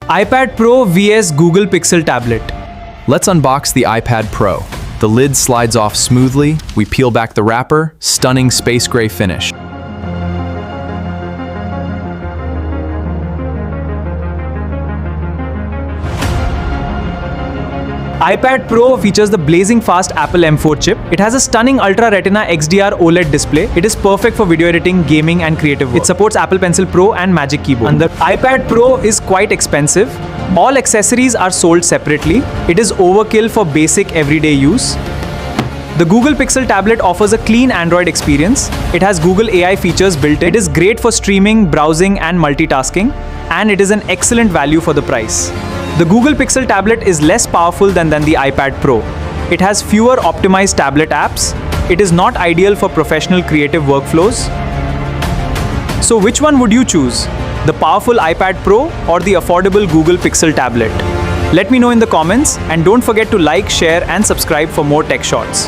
iPad Pro vs Google Pixel Tablet. Let's unbox the iPad Pro. The lid slides off smoothly, we peel back the wrapper, stunning space gray finish. iPad Pro features the blazing fast Apple M4 chip. It has a stunning Ultra Retina XDR OLED display. It is perfect for video editing, gaming and creative work. It supports Apple Pencil Pro and Magic Keyboard. And the iPad Pro is quite expensive. All accessories are sold separately. It is overkill for basic everyday use. The Google Pixel tablet offers a clean Android experience. It has Google AI features built in. It is great for streaming, browsing and multitasking, and it is an excellent value for the price. The Google Pixel tablet is less powerful than the iPad Pro. It has fewer optimized tablet apps. It is not ideal for professional creative workflows. So which one would you choose? The powerful iPad Pro or the affordable Google Pixel tablet? Let me know in the comments, and don't forget to like, share and subscribe for more tech shots.